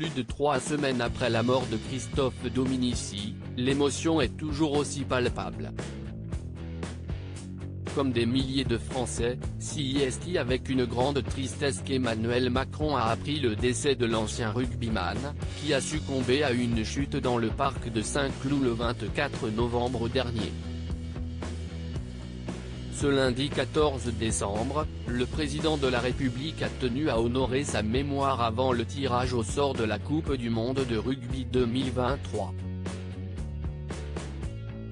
Plus de 3 semaines après la mort de Christophe Dominici, l'émotion est toujours aussi palpable. Comme des milliers de Français, c'est avec une grande tristesse qu'Emmanuel Macron a appris le décès de l'ancien rugbyman, qui a succombé à une chute dans le parc de Saint-Cloud le 24 novembre dernier. Ce lundi 14 décembre, le président de la République a tenu à honorer sa mémoire avant le tirage au sort de la Coupe du monde de rugby 2023.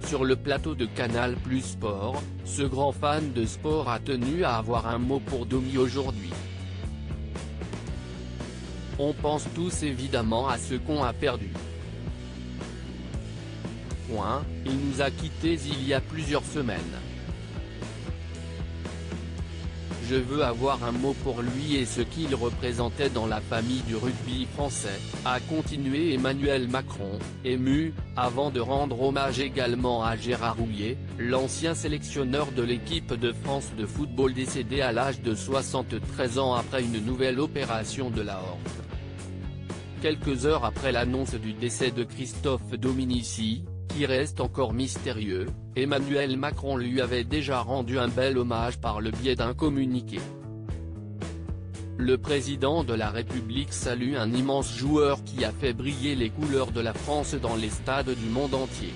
Sur le plateau de Canal+ Sport, ce grand fan de sport a tenu à avoir un mot pour Domi aujourd'hui. On pense tous évidemment à ce qu'on a perdu. Il nous a quittés il y a plusieurs semaines. Je veux avoir un mot pour lui et ce qu'il représentait dans la famille du rugby français, a continué Emmanuel Macron, ému, avant de rendre hommage également à Gérard Houllier, l'ancien sélectionneur de l'équipe de France de football décédé à l'âge de 73 ans après une nouvelle opération de l'aorte. Quelques heures après l'annonce du décès de Christophe Dominici, qui reste encore mystérieux, Emmanuel Macron lui avait déjà rendu un bel hommage par le biais d'un communiqué. Le président de la République salue un immense joueur qui a fait briller les couleurs de la France dans les stades du monde entier.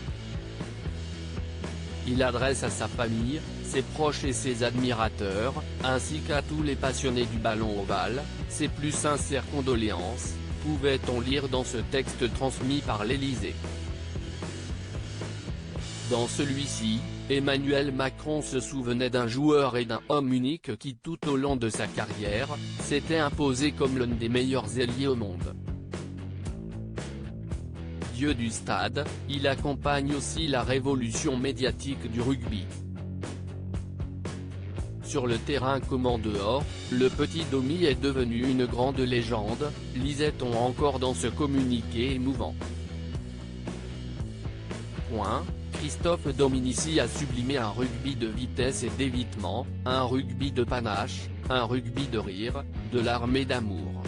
Il adresse à sa famille, ses proches et ses admirateurs, ainsi qu'à tous les passionnés du ballon ovale, ses plus sincères condoléances, pouvait-on lire dans ce texte transmis par l'Élysée. Dans celui-ci, Emmanuel Macron se souvenait d'un joueur et d'un homme unique qui tout au long de sa carrière, s'était imposé comme l'un des meilleurs ailiers au monde. Dieu du stade, il accompagne aussi la révolution médiatique du rugby. Sur le terrain comme en dehors, le petit Domi est devenu une grande légende, lisait-on encore dans ce communiqué émouvant. Christophe Dominici a sublimé un rugby de vitesse et d'évitement, un rugby de panache, un rugby de rire, de larmes et d'amour.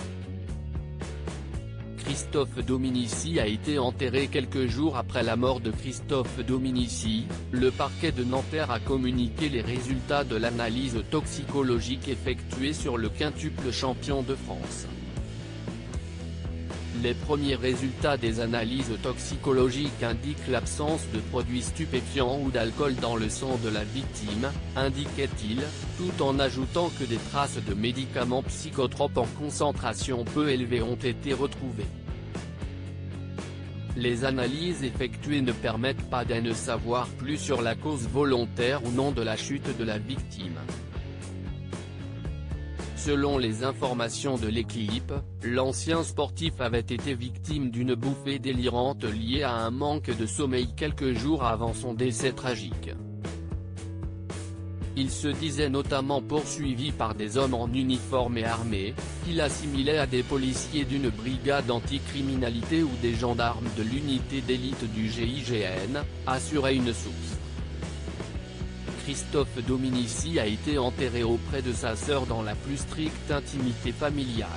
Christophe Dominici a été enterré quelques jours après la mort de Christophe Dominici, le parquet de Nanterre a communiqué les résultats de l'analyse toxicologique effectuée sur le quintuple champion de France. Les premiers résultats des analyses toxicologiques indiquent l'absence de produits stupéfiants ou d'alcool dans le sang de la victime, indiquait-il, tout en ajoutant que des traces de médicaments psychotropes en concentration peu élevée ont été retrouvées. Les analyses effectuées ne permettent pas d'en savoir plus sur la cause volontaire ou non de la chute de la victime. Selon les informations de l'équipe, l'ancien sportif avait été victime d'une bouffée délirante liée à un manque de sommeil quelques jours avant son décès tragique. Il se disait notamment poursuivi par des hommes en uniforme et armés, qu'il assimilait à des policiers d'une brigade anticriminalité ou des gendarmes de l'unité d'élite du GIGN, assurait une source. Christophe Dominici a été enterré auprès de sa sœur dans la plus stricte intimité familiale.